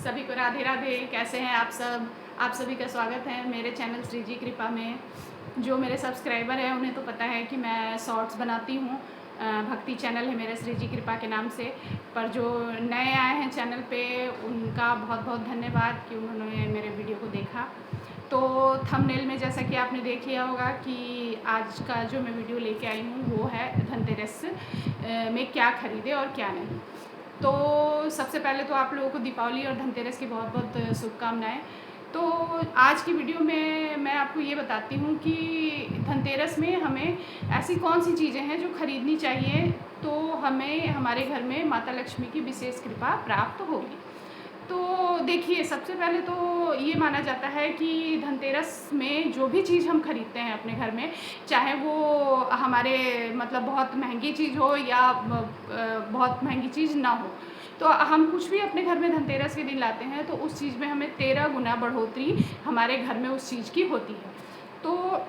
सभी को राधे राधे। कैसे हैं आप सब? आप सभी का स्वागत है मेरे चैनल श्री जी कृपा में। जो मेरे सब्सक्राइबर हैं उन्हें तो पता है कि मैं शॉर्ट्स बनाती हूँ। भक्ति चैनल है मेरा श्री जी कृपा के नाम से। पर जो नए आए हैं चैनल पे उनका बहुत बहुत धन्यवाद कि उन्होंने मेरे वीडियो को देखा। तो थंबनेल में जैसा कि आपने देख लिया होगा कि आज का जो मैं वीडियो लेके आई हूँ वो है धनतेरस में क्या ख़रीदे और क्या नहीं। तो सबसे पहले तो आप लोगों को दीपावली और धनतेरस की बहुत बहुत शुभकामनाएं। तो आज की वीडियो में मैं आपको ये बताती हूँ कि धनतेरस में हमें ऐसी कौन सी चीज़ें हैं जो ख़रीदनी चाहिए तो हमें हमारे घर में माता लक्ष्मी की विशेष कृपा प्राप्त होगी। तो देखिए, सबसे पहले तो ये माना जाता है कि धनतेरस में जो भी चीज़ हम खरीदते हैं अपने घर में, चाहे वो हमारे मतलब बहुत महंगी चीज़ हो या बहुत महंगी चीज़ ना हो, तो हम कुछ भी अपने घर में धनतेरस के दिन लाते हैं तो उस चीज़ में हमें 13 गुना बढ़ोतरी हमारे घर में उस चीज़ की होती है। तो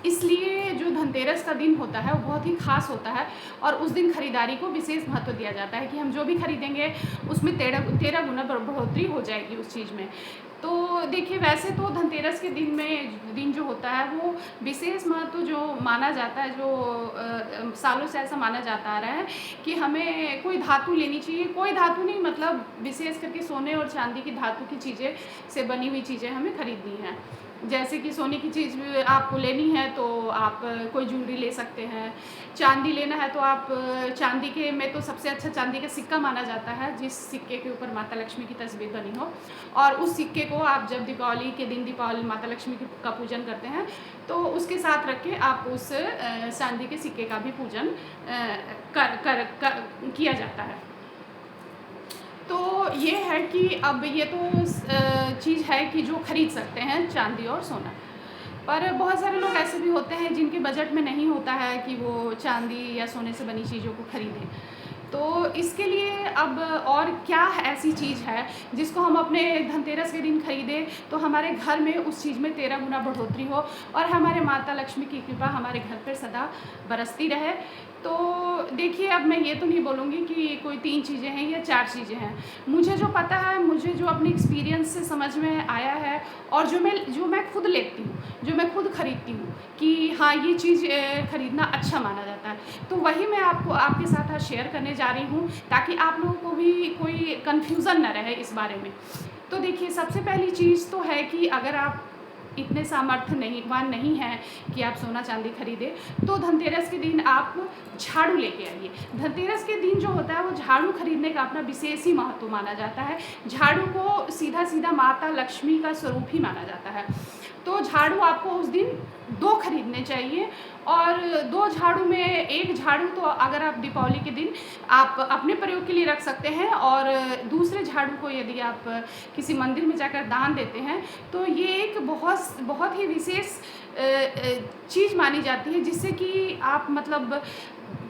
इसलिए जो धनतेरस का दिन होता है वो बहुत ही ख़ास होता है और उस दिन खरीदारी को विशेष महत्व दिया जाता है कि हम जो भी खरीदेंगे उसमें 13 गुना बढ़ोतरी हो जाएगी उस चीज़ में। तो देखिए, वैसे तो धनतेरस के दिन जो होता है वो विशेष महत्व जो माना जाता है, जो सालों से ऐसा माना जाता आ रहा है कि हमें कोई धातु लेनी चाहिए। कोई धातु नहीं, मतलब विशेष करके सोने और चांदी की धातु की चीज़ें से बनी हुई चीज़ें हमें खरीदनी हैं। जैसे कि सोने की चीज़ आपको लेनी है तो आप कोई ज्वेलरी ले सकते हैं। चांदी लेना है तो आप चांदी के में तो सबसे अच्छा चांदी का सिक्का माना जाता है, जिस सिक्के के ऊपर माता लक्ष्मी की तस्वीर बनी हो। और उस सिक्के को आप जब दीपावली के दिन दीपावली माता लक्ष्मी का पूजन करते हैं तो उसके साथ रख के आप उस चांदी के सिक्के का भी पूजन किया जाता है। तो ये है कि अब ये तो चीज़ है कि जो ख़रीद सकते हैं चांदी और सोना। पर बहुत सारे लोग ऐसे भी होते हैं जिनके बजट में नहीं होता है कि वो चांदी या सोने से बनी चीज़ों को ख़रीदें। तो इसके लिए अब और क्या ऐसी चीज़ है जिसको हम अपने धनतेरस के दिन खरीदें तो हमारे घर में उस चीज़ में 13 गुना बढ़ोतरी हो और हमारे माता लक्ष्मी की कृपा हमारे घर पर सदा बरसती रहे। तो देखिए, अब मैं ये तो नहीं बोलूँगी कि कोई 3 चीज़ें हैं या 4 चीज़ें हैं। मुझे जो पता है, मुझे जो अपने एक्सपीरियंस से समझ में आया है और जो मैं खुद लेती हूँ, जो मैं खुद खरीदती हूँ कि हाँ, ये चीज़ खरीदना अच्छा माना जाता है, तो वही मैं आपके साथ आज शेयर करने जा रही हूँ ताकि आप लोगों को भी कोई कन्फ्यूज़न ना रहे इस बारे में। तो देखिए, सबसे पहली चीज़ तो है कि अगर आप इतने सामर्थ्यवान नहीं हैं कि आप सोना चांदी खरीदें तो धनतेरस के दिन आप झाड़ू लेके आइए। धनतेरस के दिन जो होता है वो झाड़ू खरीदने का अपना विशेष ही महत्व माना जाता है। झाड़ू को सीधा सीधा माता लक्ष्मी का स्वरूप ही माना जाता है। तो झाड़ू आपको उस दिन 2 खरीदने चाहिए और 2 झाड़ू में एक झाड़ू तो अगर आप दीपावली के दिन आप अपने प्रयोग के लिए रख सकते हैं और दूसरे झाड़ू को यदि आप किसी मंदिर में जाकर दान देते हैं तो ये एक बहुत ही विशेष चीज़ मानी जाती है, जिससे कि आप मतलब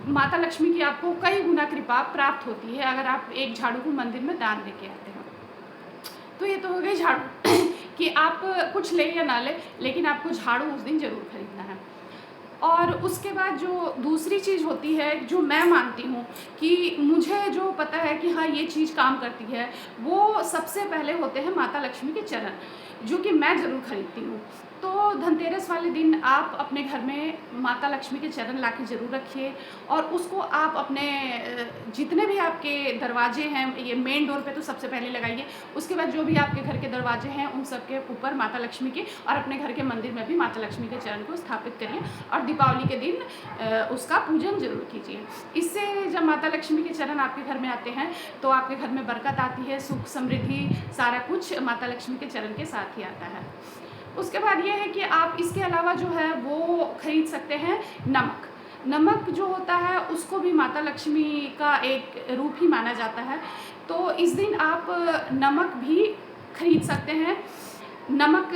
माता लक्ष्मी की आपको कई गुना कृपा प्राप्त होती है अगर आप एक झाड़ू को मंदिर में दान दे के आते हैं। तो ये तो हो गई झाड़ू कि आप कुछ लें या ना लें, लेकिन आपको झाड़ू उस दिन ज़रूर खरीदना है। और उसके बाद जो दूसरी चीज़ होती है जो मैं मानती हूँ कि मुझे जो पता है कि हाँ, ये चीज़ काम करती है, वो सबसे पहले होते हैं माता लक्ष्मी के चरण, जो कि मैं ज़रूर खरीदती हूँ। तो धनतेरस वाले दिन आप अपने घर में माता लक्ष्मी के चरण ला के ज़रूर रखिए और उसको आप अपने जितने भी आपके दरवाजे हैं, ये मेन डोर पे तो सबसे पहले लगाइए। उसके बाद जो भी आपके घर के दरवाजे हैं उन सब के ऊपर माता लक्ष्मी के और अपने घर के मंदिर में भी माता लक्ष्मी के चरण को स्थापित करिए और दीपावली के दिन उसका पूजन ज़रूर कीजिए। इससे जब माता लक्ष्मी के चरण आपके घर में आते हैं तो आपके घर में बरकत आती है, सुख समृद्धि सारा कुछ माता लक्ष्मी के चरण के साथ ही आता है। उसके बाद ये है कि आप इसके अलावा जो है वो खरीद सकते हैं नमक। नमक जो होता है उसको भी माता लक्ष्मी का एक रूप ही माना जाता है, तो इस दिन आप नमक भी खरीद सकते हैं। नमक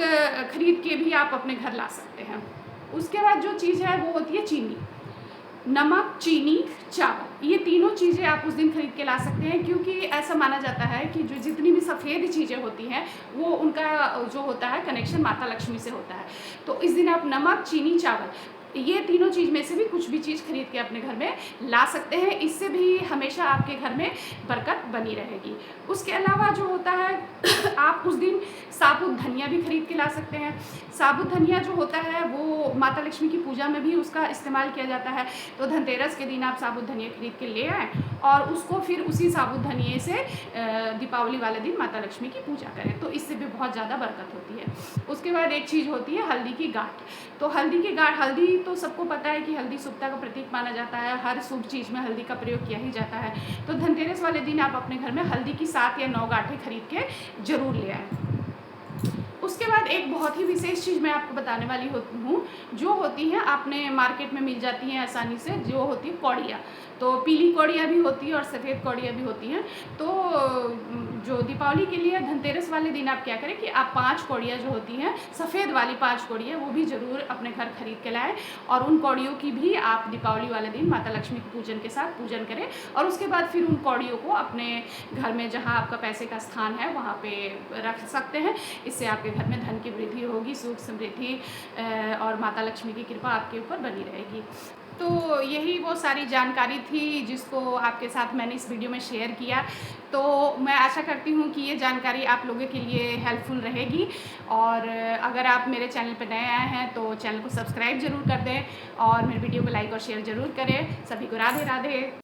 खरीद के भी आप अपने घर ला सकते हैं। उसके बाद जो चीज़ है वो होती है चीनी। नमक, चीनी, चावल, ये तीनों चीज़ें आप उस दिन खरीद के ला सकते हैं, क्योंकि ऐसा माना जाता है कि जो जितनी भी सफ़ेद चीज़ें होती हैं वो उनका जो होता है कनेक्शन माता लक्ष्मी से होता है। तो इस दिन आप नमक, चीनी, चावल ये तीनों चीज़ में से भी कुछ भी चीज़ खरीद के अपने घर में ला सकते हैं। इससे भी हमेशा आपके घर में बरकत बनी रहेगी। उसके अलावा जो होता है आप उस दिन साबुत धनिया भी खरीद के ला सकते हैं। साबुत धनिया जो होता है वो माता लक्ष्मी की पूजा में भी उसका इस्तेमाल किया जाता है। तो धनतेरस के दिन आप साबुत धनिया खरीद के ले आएँ और उसको फिर उसी साबुत धनिये से दीपावली वाले दिन माता लक्ष्मी की पूजा करें, तो इससे भी बहुत ज़्यादा बरकत होती है। उसके बाद एक चीज़ होती है हल्दी की गांठ। तो हल्दी तो सबको पता है कि हल्दी शुभता का प्रतीक माना जाता है। हर शुभ चीज़ में हल्दी का प्रयोग किया ही जाता है। तो धनतेरस वाले दिन आप अपने घर में हल्दी की 7 या 9 गांठें खरीद के ज़रूर ले आएँ। उसके बाद एक बहुत ही विशेष चीज़ मैं आपको बताने वाली हूँ, जो होती हैं आपने मार्केट में मिल जाती हैं आसानी से, जो होती है कौड़ियाँ। तो पीली कौड़ियाँ भी होती है और सफ़ेद कौड़ियाँ भी होती हैं। तो जो दीपावली के लिए धनतेरस वाले दिन आप क्या करें कि आप 5 कौड़ियाँ जो होती हैं, सफ़ेद वाली 5 कौड़ियाँ, वो भी ज़रूर अपने घर खरीद के लाएँ और उन कौड़ियों की भी आप दीपावली वाले दिन माता लक्ष्मी के पूजन के साथ पूजन करें और उसके बाद फिर उन कौड़ियों को अपने घर में जहाँ आपका पैसे का स्थान है वहाँ पे रख सकते हैं। इससे आपके घर में धन की वृद्धि होगी, सुख समृद्धि और माता लक्ष्मी की कृपा आपके ऊपर बनी रहेगी। तो यही वो सारी जानकारी थी जिसको आपके साथ मैंने इस वीडियो में शेयर किया। तो मैं आशा करती हूँ कि ये जानकारी आप लोगों के लिए हेल्पफुल रहेगी और अगर आप मेरे चैनल पर नए आए हैं तो चैनल को सब्सक्राइब ज़रूर कर दें और मेरे वीडियो को लाइक और शेयर ज़रूर करें। सभी को राधे राधे।